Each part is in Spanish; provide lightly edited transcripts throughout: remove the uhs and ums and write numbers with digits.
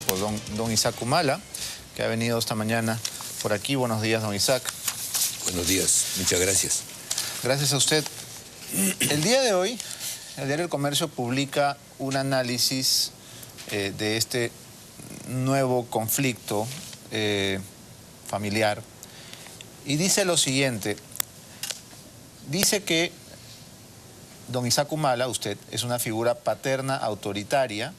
por don Isaac Humala, que ha venido esta mañana por aquí. Buenos días, don Isaac. Buenos días, muchas gracias. Gracias a usted. El día de hoy, el diario El Comercio publica un análisis de este nuevo conflicto familiar y dice lo siguiente. Dice que don Isaac Humala, usted, es una figura paterna autoritaria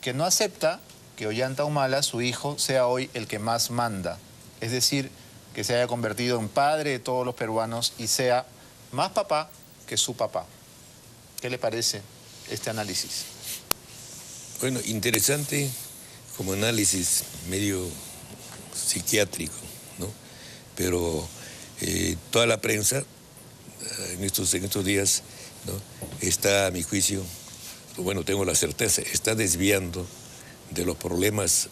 que no acepta que Ollanta Humala, su hijo, sea hoy el que más manda. Es decir, que se haya convertido en padre de todos los peruanos y sea más papá que su papá. ¿Qué le parece este análisis? Bueno, interesante como análisis medio psiquiátrico, ¿no? Pero toda la prensa en estos días, ¿no?, está, a mi juicio, bueno, tengo la certeza, está desviando de los problemas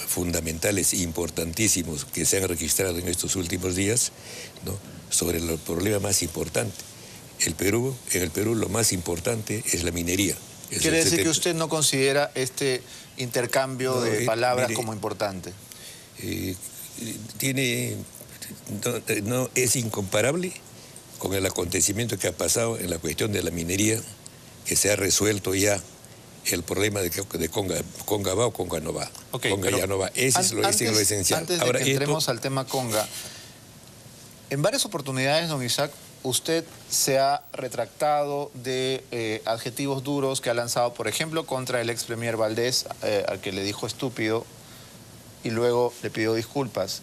fundamentales e importantísimos que se han registrado en estos últimos días, ¿no?, sobre el problema más importante. En el Perú lo más importante es la minería. ¿Quiere decir que usted no considera este intercambio de palabras como importante? No es incomparable con el acontecimiento que ha pasado en la cuestión de la minería, que se ha resuelto ya el problema de Conga va o Conga no va. Okay, Conga ya no va. Ese es lo esencial. Antes de que entremos al tema Conga, en varias oportunidades, don Isaac, usted se ha retractado de adjetivos duros que ha lanzado, por ejemplo, contra el ex premier Valdés, al que le dijo estúpido, y luego le pidió disculpas.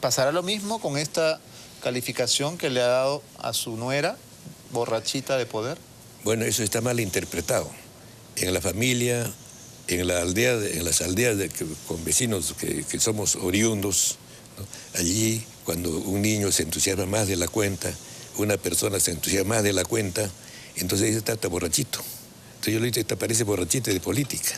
¿Pasará lo mismo con esta calificación que le ha dado a su nuera, borrachita de poder? Bueno, eso está mal interpretado. En la familia, en la aldea, en las aldeas con vecinos que somos oriundos, ¿no?, allí cuando un niño se entusiasma más de la cuenta, una persona se entusiasma más de la cuenta, entonces dice, está borrachito. Entonces yo le digo, te parece borrachita de política,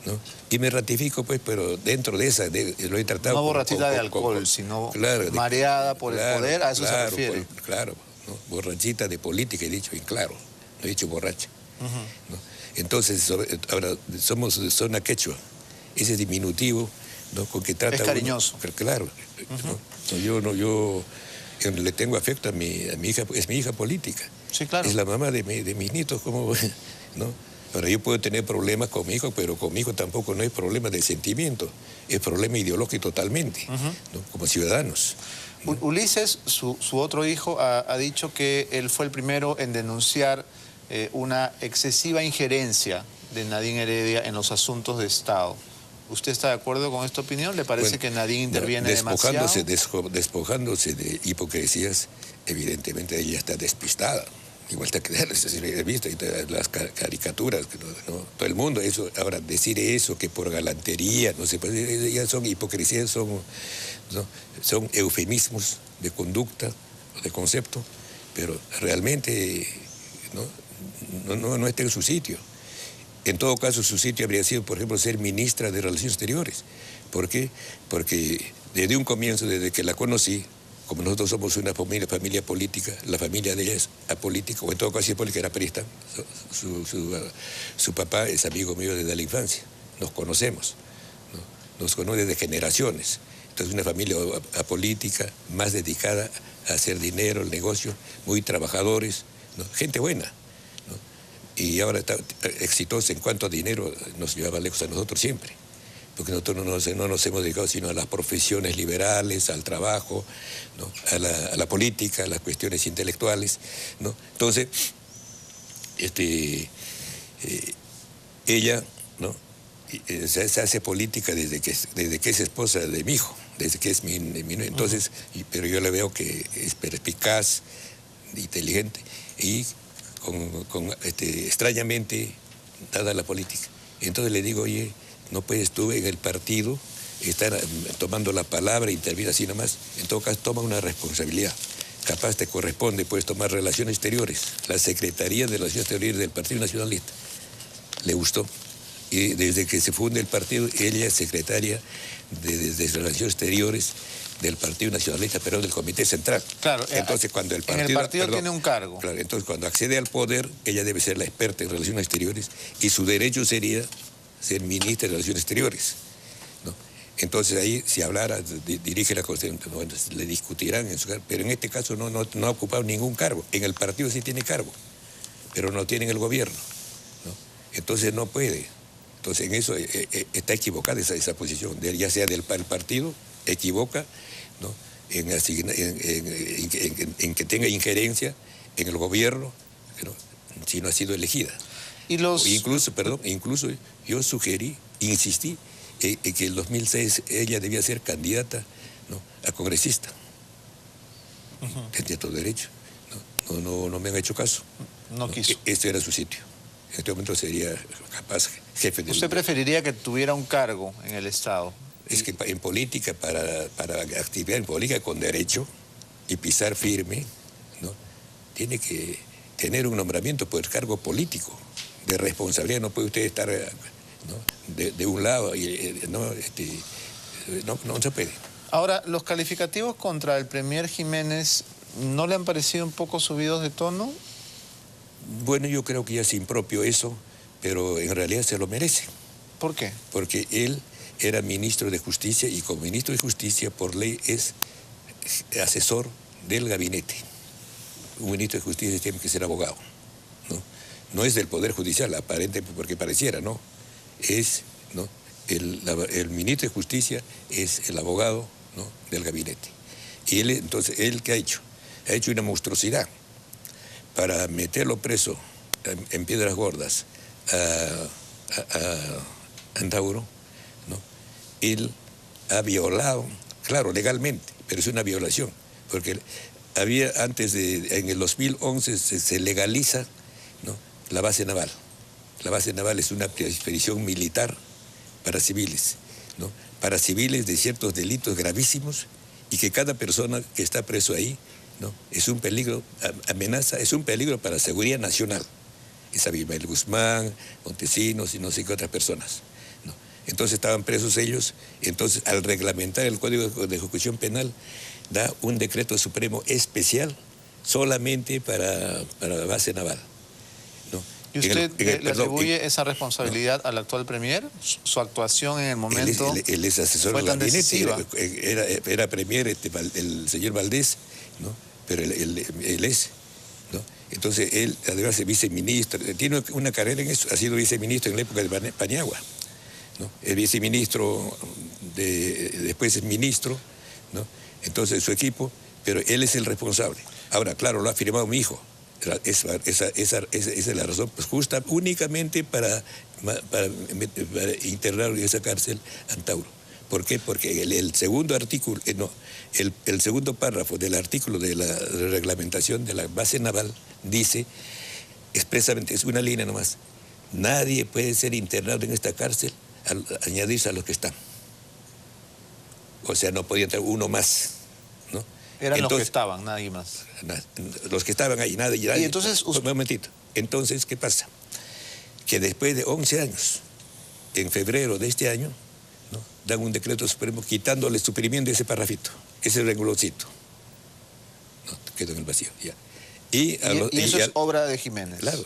¿no? Y me ratifico, pues, pero dentro de esa, lo he tratado... No borrachita de alcohol, sino claro, mareada por el poder, a eso se refiere. Claro, ¿no?, borrachita de política, he dicho bien claro, no he dicho borracha. ¿No? Entonces, ahora, somos zona quechua, ese diminutivo, ¿no?, con que trata... Es cariñoso. Claro, ¿no? Yo le tengo afecto a mi hija, es mi hija política. Sí, claro. Es la mamá de mis nietos, como, ¿no? Ahora, yo puedo tener problemas con mi hijo, pero con mi hijo tampoco no es problema de sentimiento, es problema ideológico totalmente, ¿no?, como ciudadanos. Ulises, su otro hijo, ha dicho que él fue el primero en denunciar una excesiva injerencia de Nadine Heredia en los asuntos de Estado. ¿Usted está de acuerdo con esta opinión? ¿Le parece que Nadine interviene demasiado? Despojándose de hipocresías, evidentemente ella está despistada. Igual está que he visto las caricaturas, ¿no? Todo el mundo, eso, ahora decir eso, que por galantería, no sé, pues ya son hipocresías, son eufemismos de conducta, de concepto, pero realmente no está en su sitio. En todo caso, su sitio habría sido, por ejemplo, ser ministra de Relaciones Exteriores. ¿Por qué? Porque desde un comienzo, desde que la conocí, como nosotros somos una familia política, la familia de ella es apolítica, o en todo caso es política, era perista. Su papá es amigo mío desde la infancia, nos conocemos, ¿no? Nos conoce desde generaciones. Entonces, una familia apolítica, más dedicada a hacer dinero, el negocio, muy trabajadores, ¿no?, gente buena, ¿no? Y ahora está exitosa en cuanto a dinero, nos llevaba lejos a nosotros siempre, porque nosotros no nos hemos dedicado sino a las profesiones liberales, al trabajo, ¿no?, a la política, a las cuestiones intelectuales, ¿no? Entonces, ella, ¿no?, se hace política desde que es esposa de mi hijo, desde que es mi entonces, pero yo le veo que es perspicaz, inteligente y extrañamente dada la política. Entonces le digo, oye, no puedes tú en el partido estar tomando la palabra, intervenir así nomás. En todo caso, toma una responsabilidad. Capaz te corresponde, puedes tomar Relaciones Exteriores, la Secretaría de Relaciones Exteriores del Partido Nacionalista. Le gustó. Y desde que se funde el partido, ella es secretaria de Relaciones Exteriores del Partido Nacionalista, pero del Comité Central. Claro, entonces, cuando el partido, en el partido tiene un cargo. Claro, entonces cuando accede al poder, ella debe ser la experta en Relaciones Exteriores y su derecho sería ser ministra de Relaciones Exteriores. Entonces ahí, si hablara, dirige la Constitución, bueno, le discutirán, pero en este caso no ha ocupado ningún cargo. En el partido sí tiene cargo, pero no tiene en el gobierno, ¿no? Entonces no puede. Entonces en eso está equivocada esa posición, ya sea del partido, equivoca, ¿no? En que tenga injerencia en el gobierno, ¿no? Si no ha sido elegida. Incluso yo sugerí, insistí, que en el 2006 ella debía ser candidata, ¿no?, a congresista. Tenía todo derecho. No me han hecho caso. No quiso. Este era su sitio. En este momento sería capaz jefe de... ¿Usted preferiría que tuviera un cargo en el Estado? Es que en política, para actividad en política con derecho y pisar firme, ¿no?, tiene que tener un nombramiento por cargo político, de responsabilidad. No puede usted estar, ¿no?, de un lado y no se puede. Ahora, ¿los calificativos contra el premier Jiménez no le han parecido un poco subidos de tono? Bueno, yo creo que ya es impropio eso, pero en realidad se lo merece. ¿Por qué? Porque él era ministro de Justicia y como ministro de Justicia, por ley, es asesor del gabinete. Un ministro de Justicia tiene que ser abogado, ¿no? No es del Poder Judicial, aparentemente, porque pareciera, ¿no? Es, ¿no?, el ministro de Justicia es el abogado, ¿no?, del gabinete. Y él, entonces, ¿él qué ha hecho? Ha hecho una monstruosidad para meterlo preso en Piedras Gordas a Antauro, ¿no? Él ha violado, claro, legalmente, pero es una violación, porque había en el 2011 se legaliza, ¿no?, la base naval. La base naval es una expedición militar para civiles, ¿no?, para civiles de ciertos delitos gravísimos, y que cada persona que está preso ahí, ¿no?, es un peligro, amenaza, es un peligro para la seguridad nacional. Es Abimael Guzmán, Montesinos y no sé qué otras personas, ¿no? Entonces estaban presos ellos. Entonces, al reglamentar el Código de Ejecución Penal, da un decreto supremo especial solamente para la base naval, ¿no? ¿Y usted le atribuye esa responsabilidad al actual premier? ¿Su actuación en el momento él es asesor fue del tan gabinete? decisiva? Era premier el señor Valdés, ¿no? Pero él es, ¿no? Entonces él además es viceministro, tiene una carrera en eso, ha sido viceministro en la época de Paniagua, ¿no? El viceministro, después es ministro, ¿no? Entonces su equipo, pero él es el responsable. Ahora, claro, lo ha firmado mi hijo. Esa es la razón, pues justa, únicamente para internar en esa cárcel a Antauro. ¿Por qué? Porque el segundo artículo, el segundo párrafo del artículo de la reglamentación de la base naval dice expresamente, es una línea nomás: nadie puede ser internado en esta cárcel al añadirse a los que están. O sea, no podía entrar uno más, ¿no? Eran los que estaban, nadie más. Los que estaban ahí, nadie. Y entonces... Un momentito. Entonces, ¿qué pasa? Que después de 11 años, en febrero de este año, ¿no?, dan un decreto supremo suprimiendo ese parrafito, ese rengloncito. No, quedó en el vacío, ya. Y eso es obra de Jiménez. Claro,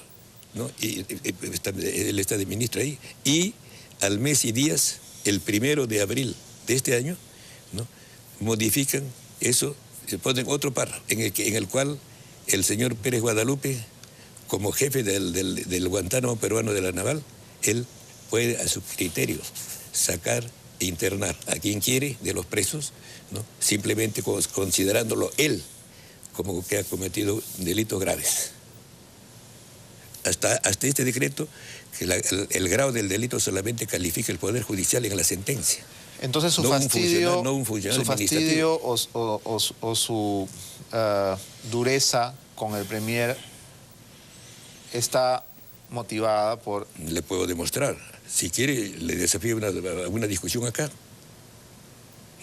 ¿no? Y él está de ministro ahí. Y al mes y días, el 1 de abril de este año, ¿no?, modifican eso, ponen otro párrafo en el cual el señor Pérez Guadalupe, como jefe del Guantánamo peruano de la naval, él puede a su criterio sacar e internar a quien quiere de los presos, ¿no?, simplemente considerándolo él como que ha cometido delitos graves. Hasta este decreto, que el grado del delito solamente califica el Poder Judicial en la sentencia. Entonces su fastidio, o su dureza con el premier está motivada por... Le puedo demostrar. Si quiere, le desafío a una discusión acá,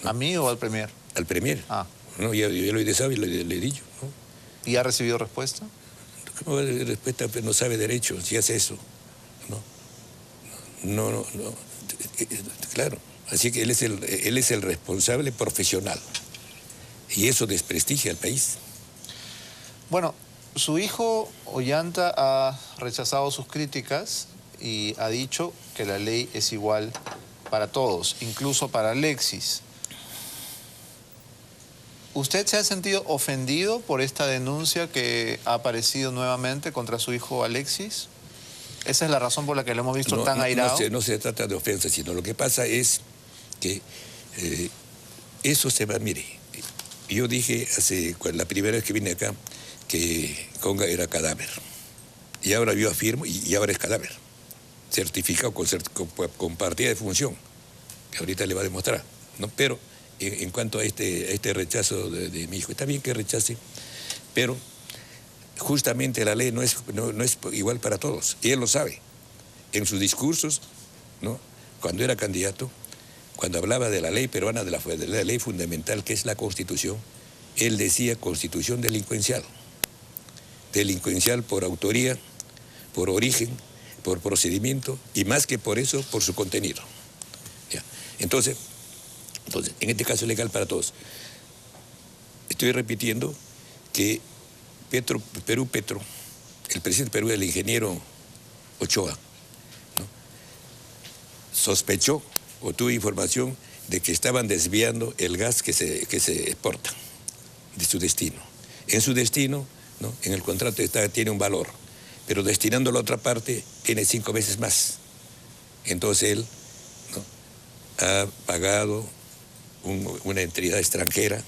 ¿no? ¿A mí o al premier? Al premier. Ah. No, yo lo he desafiado y le he dicho, ¿no? ¿Y ha recibido respuesta? ¿Cómo respuesta? No sabe derecho, si hace eso. No. Claro. Así que él es el responsable profesional. Y eso desprestigia al país. Bueno, su hijo Ollanta ha rechazado sus críticas y ha dicho que la ley es igual para todos, incluso para Alexis. ¿Usted se ha sentido ofendido por esta denuncia que ha aparecido nuevamente contra su hijo Alexis? ¿Esa es la razón por la que lo hemos visto tan airado? No se trata de ofensa, sino lo que pasa es que eso se va, mire, yo dije la primera vez que vine acá que Conga era cadáver. Y ahora yo afirmo, y ahora es cadáver. Certificado con partida de función, que ahorita le va a demostrar, ¿no? Pero en cuanto a este rechazo de mi hijo, está bien que rechace, pero justamente la ley no es igual para todos, y él lo sabe. En sus discursos, ¿no?, cuando era candidato, cuando hablaba de la ley peruana, de la ley fundamental que es la Constitución, él decía Constitución delincuencial. Delincuencial por autoría, por origen, por procedimiento, y más que por eso, por su contenido. ¿Ya? Entonces, en este caso es legal para todos. Estoy repitiendo que Petro, el presidente de Perú, el ingeniero Ochoa, ¿no?, sospechó o tuvo información de que estaban desviando el gas que se exporta de su destino. En su destino, ¿no?, en el contrato tiene un valor, pero destinándolo a otra parte tiene 5 veces más. Entonces él, ¿no?, ha pagado una entidad extranjera,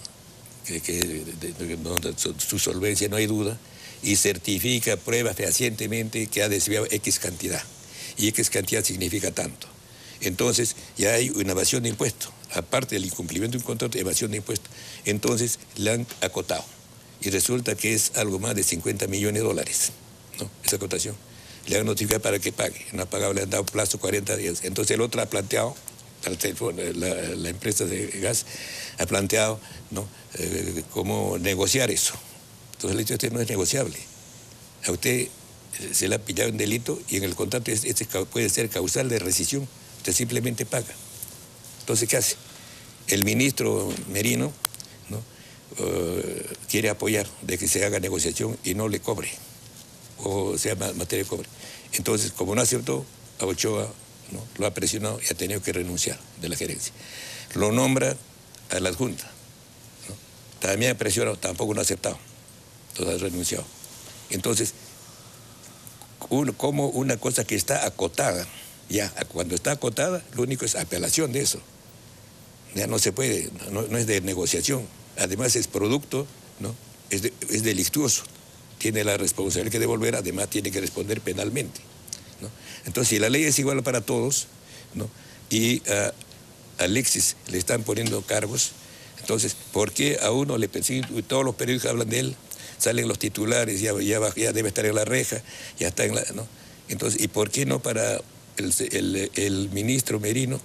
donde su solvencia no hay duda, y certifica, prueba fehacientemente que ha desviado X cantidad. Y X cantidad significa tanto. Entonces ya hay una evasión de impuestos. Aparte del incumplimiento de un contrato, evasión de impuestos. Entonces le han acotado. Y resulta que es algo más de 50 millones de dólares, ¿no?, esa acotación. Le han notificado para que pague. No ha pagado, le han dado plazo 40 días. Entonces el otro ha planteado, la empresa de gas ha planteado, ¿no?, cómo negociar eso. Entonces le he dicho, este no es negociable. A usted se le ha pillado un delito y en el contrato puede ser causal de rescisión. Usted simplemente paga. Entonces, ¿qué hace? El ministro Merino, ¿no?, quiere apoyar de que se haga negociación y no le cobre, o sea, materia de cobre. Entonces, como no aceptó, a Ochoa, ¿no?, lo ha presionado y ha tenido que renunciar de la gerencia. Lo nombra a la adjunta, ¿no? También ha presionado, tampoco no ha aceptado, entonces ha renunciado. Entonces, como una cosa que está acotada, ya, cuando está acotada, lo único es apelación de eso. Ya no se puede, no es de negociación. Además es producto, ¿no?, es delictuoso. Tiene la responsabilidad que devolver, además tiene que responder penalmente, ¿no? Entonces, si la ley es igual para todos, ¿no?, y a Alexis le están poniendo cargos, entonces, ¿por qué a uno le persiguen? Todos los periódicos hablan de él, salen los titulares, ya debe estar en la reja, ya está en la, ¿no? Entonces, ¿y por qué no para el ministro Merino,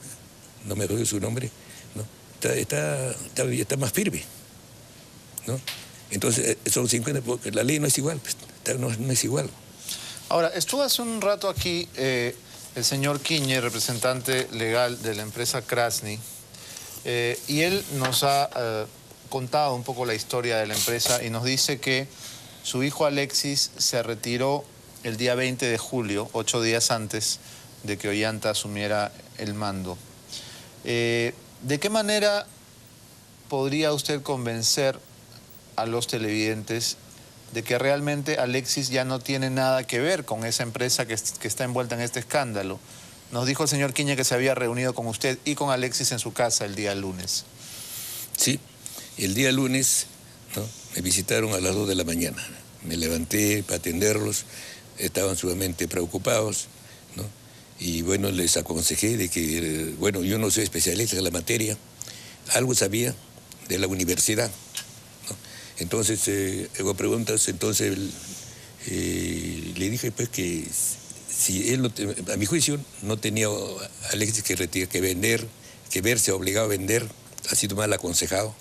no me acuerdo su nombre, ¿no?, está más firme, ¿no? Entonces, son 50, porque la ley no es igual, no es igual. Ahora, estuvo hace un rato aquí el señor Quiñe, representante legal de la empresa Krasny, y él nos ha contado un poco la historia de la empresa y nos dice que su hijo Alexis se retiró el día 20 de julio, 8 días antes de que Ollanta asumiera el mando. ¿De qué manera podría usted convencer a los televidentes de que realmente Alexis ya no tiene nada que ver con esa empresa que está envuelta en este escándalo? Nos dijo el señor Quiñe que se había reunido con usted y con Alexis en su casa el día lunes. Sí, el día lunes, ¿no?, me visitaron a las 2 de la mañana. Me levanté para atenderlos, estaban sumamente preocupados, ¿no? Y bueno, les aconsejé de que, bueno, yo no soy especialista en la materia, algo sabía de la universidad, ¿no? Entonces, hago preguntas, entonces le dije pues que si él, a mi juicio, no tenía a Alexis que vender, que verse obligado a vender, ha sido mal aconsejado,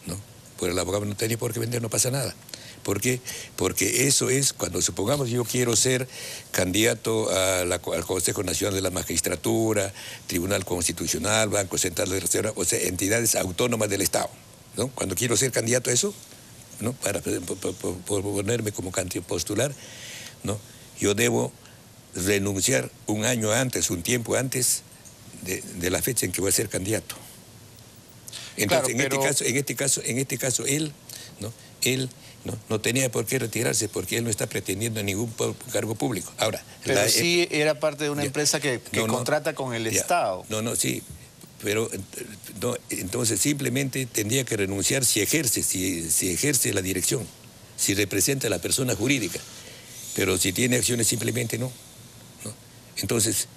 ¿no? Por el abogado no tenía por qué vender, no pasa nada. ¿Por qué? Porque eso es, cuando supongamos yo quiero ser candidato al Consejo Nacional de la Magistratura, Tribunal Constitucional, Banco Central de Reserva, o sea, entidades autónomas del Estado, ¿no? Cuando quiero ser candidato a eso, ¿no?, para ponerme como candidato postular, ¿no?, yo debo renunciar un año antes, un tiempo antes, de la fecha en que voy a ser candidato. Entonces, claro, en este caso él no tenía por qué retirarse porque él no está pretendiendo ningún cargo público. Ahora, pero sí era parte de una empresa que contrata con el Estado. Sí, pero no, entonces simplemente tendría que renunciar si ejerce la dirección, si representa a la persona jurídica, pero si tiene acciones simplemente no. Entonces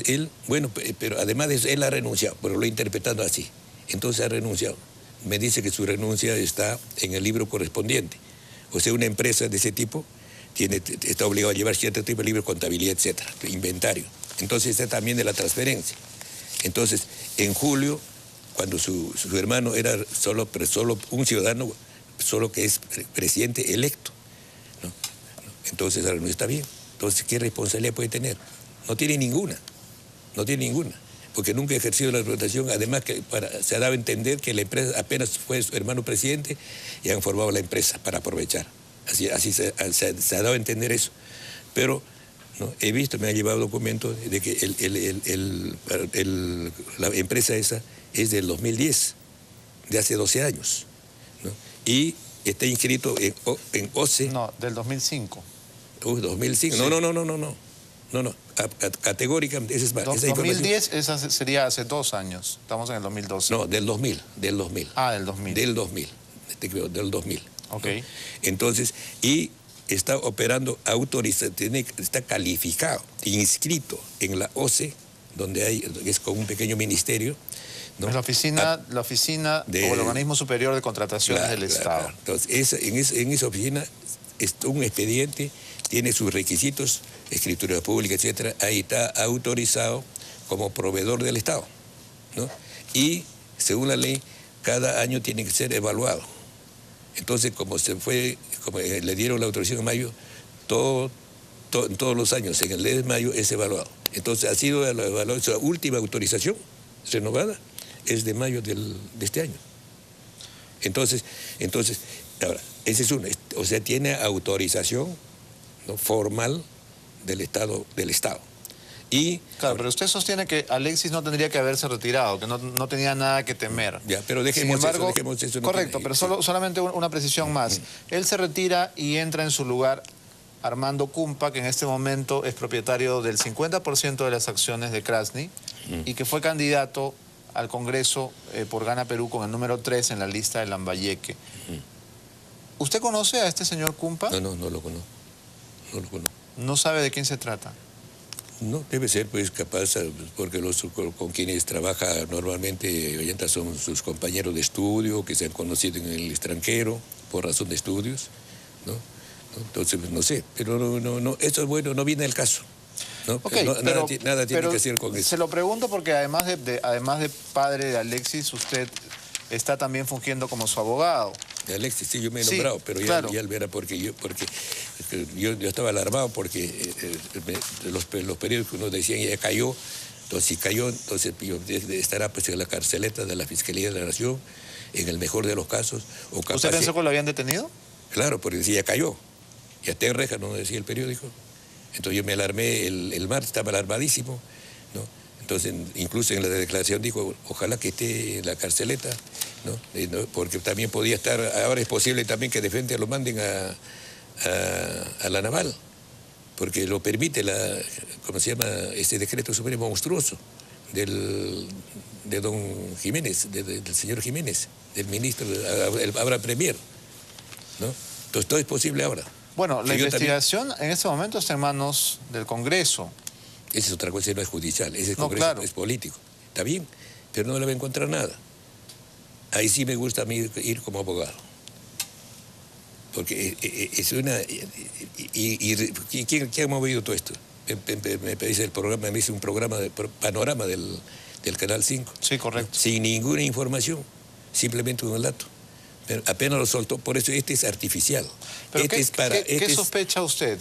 él, bueno, pero además de eso, él ha renunciado, pero lo he interpretado así. Entonces ha renunciado. Me dice que su renuncia está en el libro correspondiente. O sea, una empresa de ese tipo está obligada a llevar cierto tipo de libro de contabilidad, etcétera, inventario. Entonces está también de la transferencia. Entonces, en julio, cuando su hermano era solo un ciudadano, solo que es presidente electo, ¿no? Entonces ahora no está bien. Entonces, ¿qué responsabilidad puede tener? No tiene ninguna, porque nunca ha ejercido la representación. Además, que se ha dado a entender que la empresa apenas fue su hermano presidente y han formado la empresa para aprovechar. Así se ha dado a entender eso. Pero ¿no? He visto, me han llevado documentos de que la empresa esa es del 2010, de hace 12 años, ¿no? Y está inscrito en OCE. No, del 2005. 2005. Sí. No. Categóricamente, esa es más. 2010, esa sería hace 2 años. Estamos en el 2012. No, del 2000. Ah, del 2000. Del 2000. Ok. ¿No? Entonces, y está operando autorizado, está calificado, inscrito en la OCE, donde es con un pequeño ministerio, ¿no? Es la oficina o el Organismo Superior de Contrataciones del Estado. Claro. Entonces, en esa oficina es un expediente, tiene sus requisitos, escritura pública, etcétera. Ahí está autorizado como proveedor del Estado, ¿no? Y según la ley, cada año tiene que ser evaluado. Entonces, como le dieron la autorización en mayo, todos los años, en el mes de mayo, es evaluado. Entonces, ha sido evaluado, su última autorización renovada es de mayo de este año. Entonces, ahora, ese es uno, o sea, tiene autorización, ¿no?, formal del Estado. Y, claro, pero usted sostiene que Alexis no tendría que haberse retirado, que no tenía nada que temer. Ya, pero dejemos eso. Correcto, pero solamente una precisión más. Él se retira y entra en su lugar Armando Cumpa, que en este momento es propietario del 50% de las acciones de Krasny y que fue candidato al Congreso por Gana Perú con el número 3 en la lista de Lambayeque. ¿Usted conoce a este señor Cumpa? No lo conozco. ¿No sabe de quién se trata? No, debe ser pues capaz, porque con quienes trabaja normalmente son sus compañeros de estudio, que se han conocido en el extranjero por razón de estudios, ¿no? Entonces, no sé, pero no, eso es bueno, no viene al caso, ¿no? Okay, nada tiene que hacer con eso. Se lo pregunto porque además de padre de Alexis, usted está también fungiendo como su abogado. De Alexis, sí, yo me he nombrado, pero claro. ya él verá porque yo estaba alarmado porque los periódicos nos decían ya cayó. Entonces, si cayó, entonces estará pues en la carceleta de la Fiscalía de la Nación, en el mejor de los casos. O capaz, ¿usted pensó que lo habían detenido? Claro, porque decía ya cayó. Ya está en reja, no decía el periódico. Entonces yo me alarmé el martes, estaba alarmadísimo, ¿no? Entonces, incluso en la declaración dijo, ojalá que esté en la carceleta, ¿no? Porque también podía estar, ahora es posible también que de frente lo manden a la naval, porque lo permite ¿cómo se llama? Ese decreto supremo monstruoso de don Jiménez, del señor Jiménez, del ministro, ahora premier, ¿no? Entonces todo es posible ahora. Bueno, la investigación en este momento está en manos del Congreso. Esa es otra cosa, no es judicial, ese Congreso claro. es político. Está bien, pero no le va a encontrar nada. Ahí sí me gusta a mí ir como abogado. Porque es una... ¿Quién ha movido todo esto? Me dice el programa, me hizo un programa de panorama del Canal 5. Sí, correcto. Sin ninguna información, simplemente un dato. Pero apenas lo soltó, por eso este es artificial. ¿Pero ¿qué sospecha usted?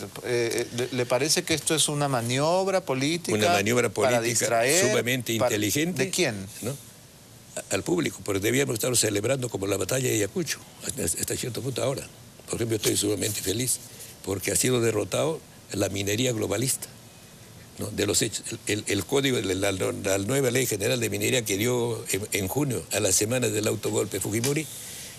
¿Le parece que esto es una maniobra política? Una maniobra política para distraer, sumamente inteligente. ¿De quién? ¿No? Al público, porque debíamos estar celebrando como la batalla de Ayacucho, hasta cierto punto ahora. Por ejemplo, estoy sumamente feliz, porque ha sido derrotado la minería globalista, ¿no? De los hechos. El código de la nueva ley general de minería que dio en junio, a las semanas del autogolpe Fujimori,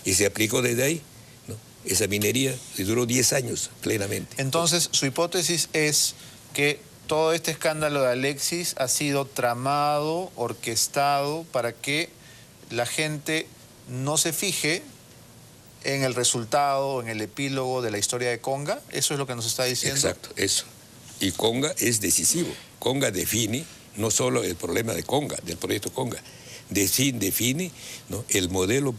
y se aplicó desde ahí, ¿no? Esa minería duró 10 años plenamente. Entonces, su hipótesis es que todo este escándalo de Alexis ha sido tramado, orquestado, para que la gente no se fije en el resultado, en el epílogo de la historia de Conga. ¿Eso es lo que nos está diciendo? Exacto, eso. Y Conga es decisivo. Conga define no solo el problema de Conga, del proyecto Conga, define, ¿no? el modelo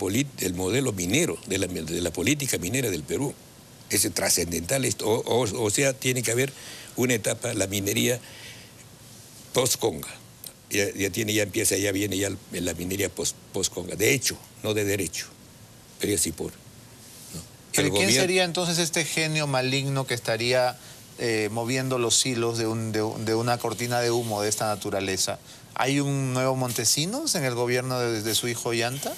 minero, de la política minera del Perú. Es trascendental esto. O sea, tiene que haber una etapa, la minería post-Conga. Ya viene la minería post-Conga. De hecho, no de derecho, pero así por. ¿No? ¿Pero quién sería entonces este genio maligno que estaría moviendo los hilos de una cortina de humo de esta naturaleza? ¿Hay un nuevo Montesinos en el gobierno de su hijo Ollanta?